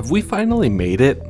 Have we finally made it?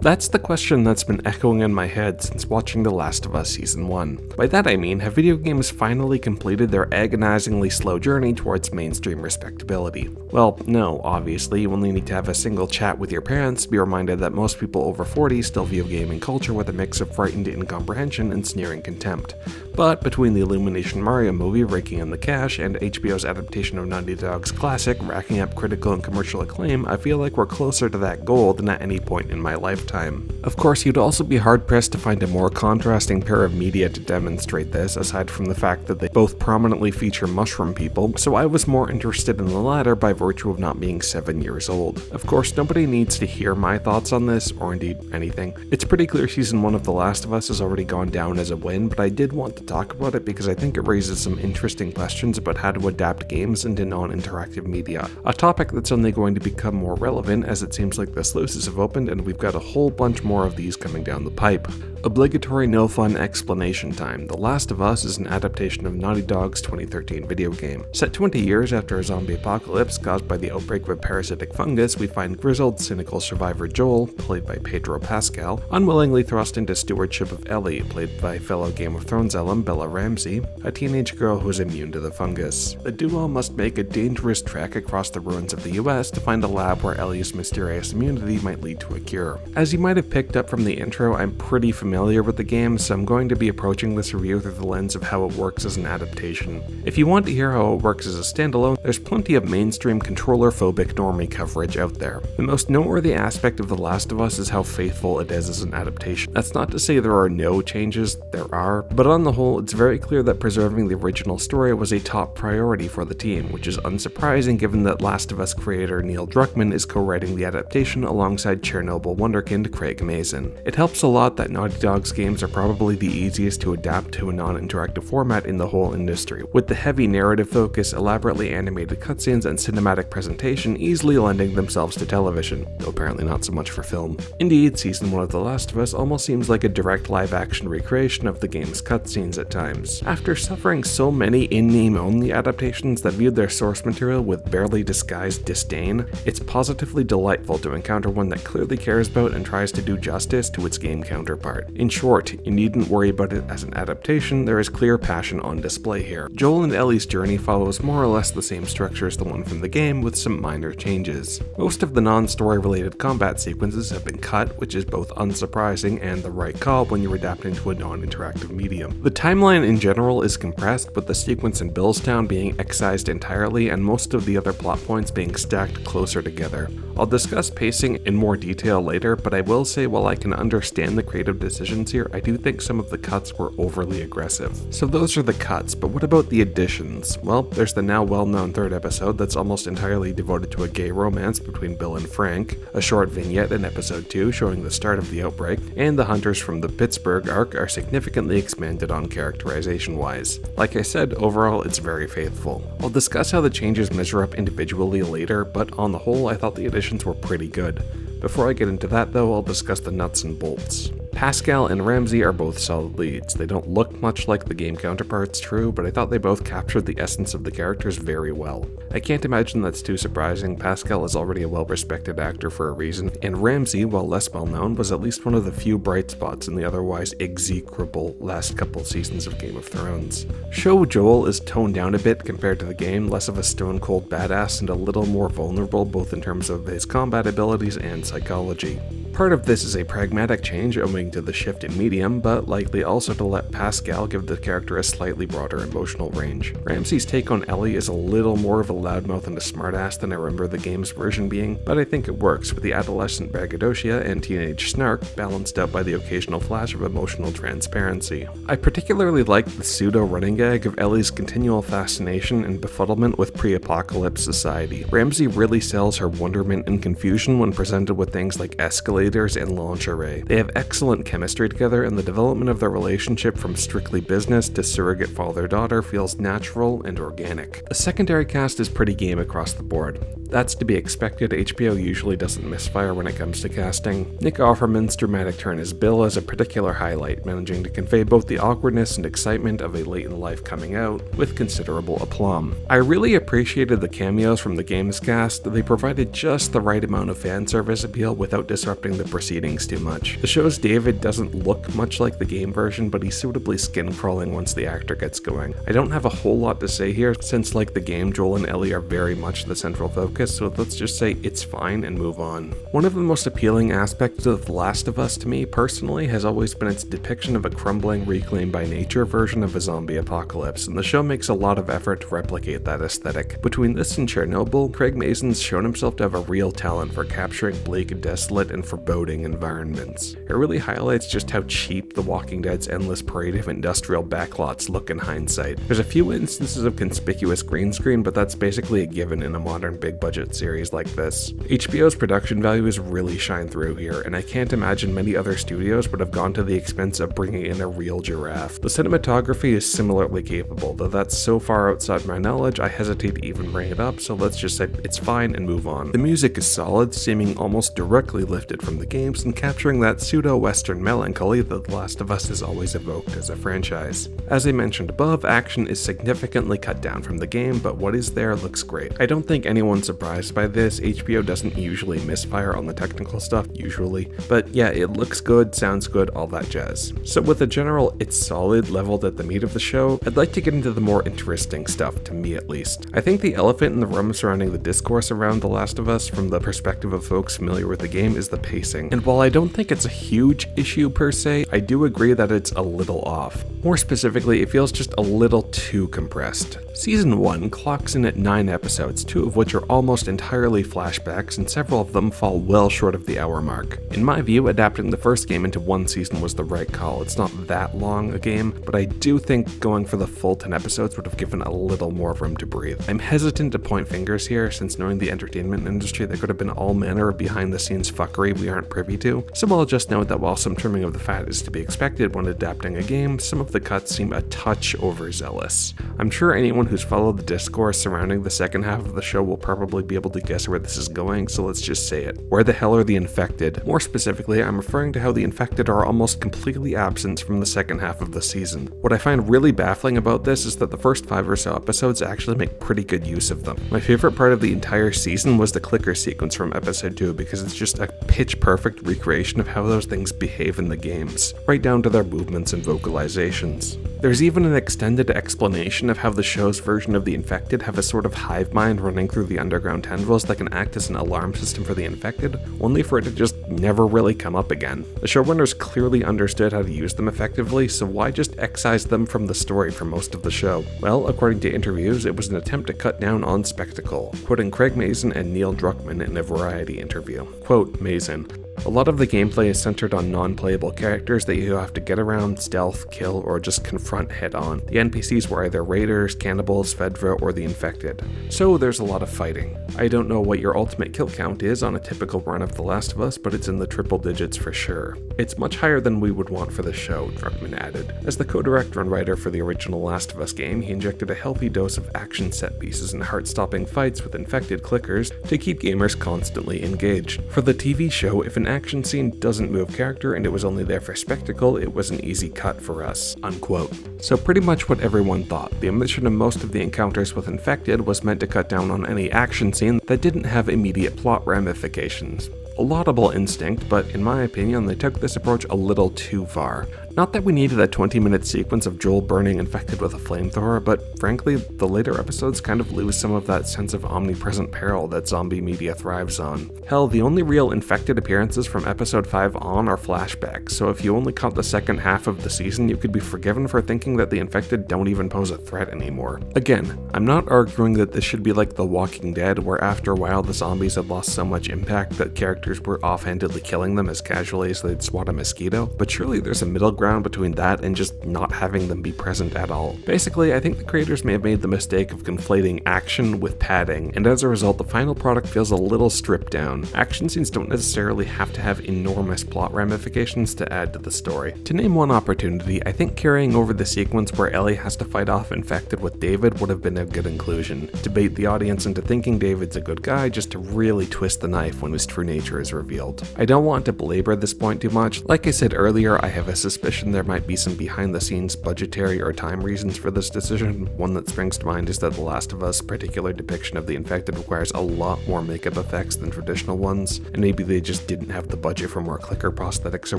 That's the question that's been echoing in my head since watching The Last of Us Season 1. By that I mean, have video games finally completed their agonizingly slow journey towards mainstream respectability? Well, no, obviously, you only need to have a single chat with your parents to be reminded that most people over 40 still view gaming culture with a mix of frightened incomprehension and sneering contempt. But between the Illumination Mario movie raking in the cash and HBO's adaptation of Naughty Dog's classic racking up critical and commercial acclaim, I feel like we're closer to that goal than at any point in my lifetime. Of course, you'd also be hard-pressed to find a more contrasting pair of media to demonstrate this, aside from the fact that they both prominently feature mushroom people, so I was more interested in the latter by virtue of not being 7 years old. Of course, nobody needs to hear my thoughts on this, or indeed anything. It's pretty clear Season 1 of The Last of Us has already gone down as a win, but I did want to talk about it because I think it raises some interesting questions about how to adapt games into non-interactive media, a topic that's only going to become more relevant as it seems like the sluices have opened and we've got a whole bunch more of these coming down the pipe. Obligatory no fun explanation time. The Last of Us is an adaptation of Naughty Dog's 2013 video game. Set 20 years after a zombie apocalypse caused by the outbreak of a parasitic fungus, we find grizzled, cynical survivor Joel, played by Pedro Pascal, unwillingly thrust into stewardship of Ellie, played by fellow Game of Thrones alum Bella Ramsey, a teenage girl who is immune to the fungus. The duo must make a dangerous trek across the ruins of the US to find a lab where Ellie's mysterious immunity might lead to a cure. As you might have picked up from the intro, I'm pretty familiar with the game, so I'm going to be approaching this review through the lens of how it works as an adaptation. If you want to hear how it works as a standalone, there's plenty of mainstream controller-phobic normie coverage out there. The most noteworthy aspect of The Last of Us is how faithful it is as an adaptation. That's not to say there are no changes, there are, but on the whole, it's very clear that preserving the original story was a top priority for the team, which is unsurprising given that Last of Us creator Neil Druckmann is co-writing the adaptation alongside Chernobyl wunderkind Craig Mazin. It helps a lot that Naughty Dog's games are probably the easiest to adapt to a non-interactive format in the whole industry, with the heavy narrative focus, elaborately animated cutscenes, and cinematic presentation easily lending themselves to television, though apparently not so much for film. Indeed, Season 1 of The Last of Us almost seems like a direct live-action recreation of the game's cutscenes at times. After suffering so many in-name only adaptations that viewed their source material with barely disguised disdain, it's positively delightful to encounter one that clearly cares about and tries to do justice to its game counterpart. In short, you needn't worry about it as an adaptation, there is clear passion on display here. Joel and Ellie's journey follows more or less the same structure as the one from the game, with some minor changes. Most of the non-story related combat sequences have been cut, which is both unsurprising and the right call when you're adapting to a non-interactive medium. The timeline in general is compressed, with the sequence in Billstown being excised entirely and most of the other plot points being stacked closer together. I'll discuss pacing in more detail later, but I will say while I can understand the creative decisions here, I do think some of the cuts were overly aggressive. So those are the cuts, but what about the additions? Well, there's the now well-known third episode that's almost entirely devoted to a gay romance between Bill and Frank, a short vignette in episode 2 showing the start of the outbreak, and the hunters from the Pittsburgh arc are significantly expanded on characterization-wise. Like I said, overall it's very faithful. I'll discuss how the changes measure up individually later, but on the whole I thought the additions were pretty good. Before I get into that though, I'll discuss the nuts and bolts. Pascal and Ramsey are both solid leads. They don't look much like the game counterparts, true, but I thought they both captured the essence of the characters very well. I can't imagine that's too surprising. Pascal is already a well-respected actor for a reason, and Ramsey, while less well-known, was at least one of the few bright spots in the otherwise execrable last couple seasons of Game of Thrones. Show Joel is toned down a bit compared to the game, less of a stone-cold badass and a little more vulnerable both in terms of his combat abilities and psychology. Part of this is a pragmatic change owing to the shift in medium, but likely also to let Pascal give the character a slightly broader emotional range. Ramsey's take on Ellie is a little more of a loudmouth and a smartass than I remember the game's version being, but I think it works with the adolescent braggadocio and teenage snark balanced out by the occasional flash of emotional transparency. I particularly like the pseudo-running gag of Ellie's continual fascination and befuddlement with pre-apocalypse society. Ramsey really sells her wonderment and confusion when presented with things like escalators and lingerie. They have excellent excellent chemistry together, and the development of their relationship from strictly business to surrogate father-daughter feels natural and organic. The secondary cast is pretty game across the board. That's to be expected. HBO usually doesn't misfire when it comes to casting. Nick Offerman's dramatic turn as Bill is a particular highlight, managing to convey both the awkwardness and excitement of a late-in-life coming out with considerable aplomb. I really appreciated the cameos from the games cast. They provided just the right amount of fan service appeal without disrupting the proceedings too much. The show's David doesn't look much like the game version, but he's suitably skin-crawling once the actor gets going. I don't have a whole lot to say here, since like the game, Joel and Ellie are very much the central focus, so let's just say it's fine and move on. One of the most appealing aspects of The Last of Us to me personally has always been its depiction of a crumbling, reclaimed by nature version of a zombie apocalypse, and the show makes a lot of effort to replicate that aesthetic. Between this and Chernobyl, Craig Mazin's shown himself to have a real talent for capturing bleak, desolate, and foreboding environments. It really highlights just how cheap The Walking Dead's endless parade of industrial backlots look in hindsight. There's a few instances of conspicuous green screen, but that's basically a given in a modern big-budget series like this. HBO's production values really shine through here, and I can't imagine many other studios would have gone to the expense of bringing in a real giraffe. The cinematography is similarly capable, though that's so far outside my knowledge I hesitate to even bring it up, so let's just say it's fine and move on. The music is solid, seeming almost directly lifted from the games and capturing that pseudo-western melancholy that The Last of Us has always evoked as a franchise. As I mentioned above, action is significantly cut down from the game, but what is there looks great. I don't think anyone's surprised by this. HBO doesn't usually misfire on the technical stuff, usually, but yeah, it looks good, sounds good, all that jazz. So with a general it's solid leveled at the meat of the show, I'd like to get into the more interesting stuff, to me at least. I think the elephant in the room surrounding the discourse around The Last of Us from the perspective of folks familiar with the game is the pacing, and while I don't think it's a huge issue per se, I do agree that it's a little off. More specifically, it feels just a little too compressed. Season 1 clocks in at 9 episodes, 2 of which are almost entirely flashbacks, and several of them fall well short of the hour mark. In my view, adapting the first game into one season was the right call. It's not that long a game, but I do think going for the full 10 episodes would have given a little more room to breathe. I'm hesitant to point fingers here, since knowing the entertainment industry, there could have been all manner of behind-the-scenes fuckery we aren't privy to, so I'll just note that while some trimming of the fat is to be expected when adapting a game, some of the cuts seem a touch overzealous. I'm sure anyone who's followed the discourse surrounding the second half of the show will probably be able to guess where this is going, so let's just say it. Where the hell are the infected? More specifically, I'm referring to how the infected are almost completely absent from the second half of the season. What I find really baffling about this is that the first 5 or so episodes actually make pretty good use of them. My favorite part of the entire season was the clicker sequence from episode 2, because it's just a pitch perfect recreation of how those things behave in the games, right down to their movements and vocalizations. There's even an extended explanation of how the show's version of the infected have a sort of hive mind running through the underground tendrils that can act as an alarm system for the infected, only for it to just never really come up again. The showrunners clearly understood how to use them effectively, so why just excise them from the story for most of the show? Well, according to interviews, it was an attempt to cut down on spectacle. Quoting Craig Mazin and Neil Druckmann in a Variety interview. Quote, Mazin, "A lot of the gameplay is centered on non-playable characters that you have to get around, stealth, kill, or just confront head-on. The NPCs were either raiders, cannibals, Fedra, or the infected. So there's a lot of fighting. I don't know what your ultimate kill count is on a typical run of The Last of Us, but it's in the triple digits for sure. It's much higher than we would want for the show," Druckmann added. As the co-director and writer for the original Last of Us game, he injected a healthy dose of action set pieces and heart-stopping fights with infected clickers to keep gamers constantly engaged. For the TV show, if an action scene doesn't move character and it was only there for spectacle, it was an easy cut for us." Unquote. So pretty much what everyone thought. The omission of most of the encounters with infected was meant to cut down on any action scene that didn't have immediate plot ramifications. A laudable instinct, but in my opinion, they took this approach a little too far. Not that we needed a 20-minute sequence of Joel burning infected with a flamethrower, but frankly, the later episodes kind of lose some of that sense of omnipresent peril that zombie media thrives on. Hell, the only real infected appearances from episode 5 on are flashbacks, so if you only caught the second half of the season, you could be forgiven for thinking that the infected don't even pose a threat anymore. Again, I'm not arguing that this should be like The Walking Dead, where after a while the zombies had lost so much impact that characters characters were offhandedly killing them as casually as they'd swat a mosquito, but surely there's a middle ground between that and just not having them be present at all. Basically, I think the creators may have made the mistake of conflating action with padding, and as a result, the final product feels a little stripped down. Action scenes don't necessarily have to have enormous plot ramifications to add to the story. To name one opportunity, I think carrying over the sequence where Ellie has to fight off infected with David would have been a good inclusion, to bait the audience into thinking David's a good guy just to really twist the knife when his true nature is revealed. I don't want to belabor this point too much. Like I said earlier, I have a suspicion there might be some behind the scenes budgetary or time reasons for this decision. One that springs to mind is that The Last of Us' particular depiction of the infected requires a lot more makeup effects than traditional ones, and maybe they just didn't have the budget for more clicker prosthetics or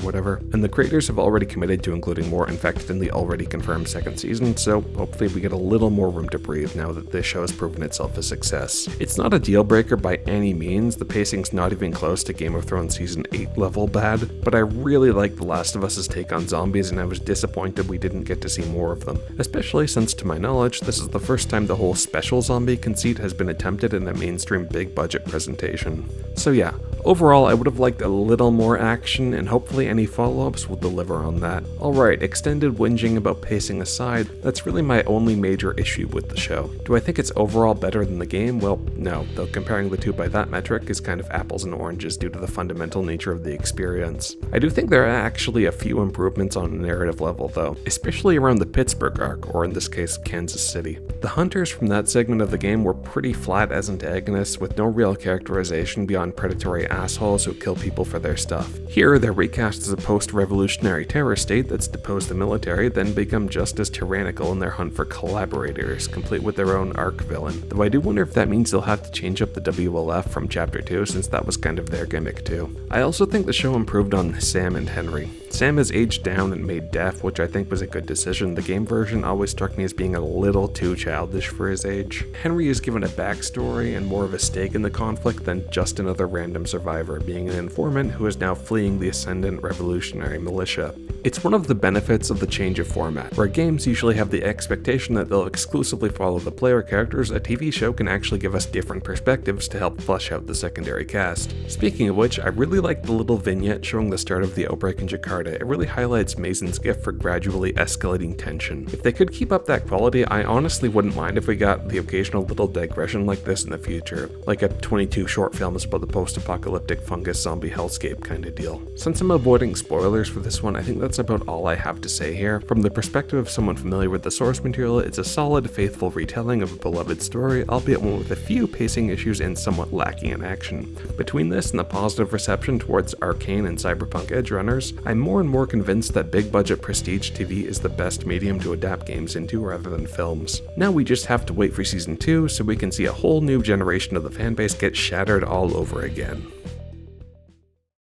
whatever. And the creators have already committed to including more infected in the already confirmed second season, so hopefully we get a little more room to breathe now that this show has proven itself a success. It's not a deal breaker by any means, the pacing's not even close to Game of Thrones Season 8 level bad, but I really like The Last of Us' take on zombies and I was disappointed we didn't get to see more of them, especially since to my knowledge this is the first time the whole special zombie conceit has been attempted in a mainstream big budget presentation. So yeah, overall I would have liked a little more action and hopefully any follow-ups will deliver on that. Alright, extended whinging about pacing aside, that's really my only major issue with the show. Do I think it's overall better than the game? Well, no, though comparing the two by that metric is kind of apples and oranges due to the fundamental nature of the experience. I do think there are actually a few improvements on a narrative level though, especially around the Pittsburgh arc, or in this case, Kansas City. The hunters from that segment of the game were pretty flat as antagonists with no real characterization beyond predatory assholes who kill people for their stuff. Here, they're recast as a post-revolutionary terror state that's deposed the military, then become just as tyrannical in their hunt for collaborators, complete with their own arc villain. Though I do wonder if that means they'll have to change up the WLF from Chapter 2, since that was kind of their gimmick too. I also think the show improved on Sam and Henry. Sam has aged down and made deaf, which I think was a good decision. The game version always struck me as being a little too childish for his age. Henry is given a backstory and more of a stake in the conflict than just another random survivor, being an informant who is now fleeing the Ascendant Revolutionary Militia. It's one of the benefits of the change of format. Where games usually have the expectation that they'll exclusively follow the player characters, a TV show can actually give us different perspectives to help flesh out the secondary cast. Speaking of which, I really like the little vignette showing the start of the outbreak in Jakarta. It really highlights Mason's gift for gradually escalating tension. If they could keep up that quality, I honestly wouldn't mind if we got the occasional little digression like this in the future, like a 22 short films about the post-apocalyptic fungus zombie hellscape kind of deal. Since I'm avoiding spoilers for this one, I think that's about all I have to say here. From the perspective of someone familiar with the source material, it's a solid, faithful retelling of a beloved story, albeit one with a few pacing issues and somewhat lacking in action. Between this and the positive reception towards Arcane and Cyberpunk Edgerunners, I'm more and more convinced that big budget prestige TV is the best medium to adapt games into rather than films. Now we just have to wait for season 2 so we can see a whole new generation of the fanbase get shattered all over again.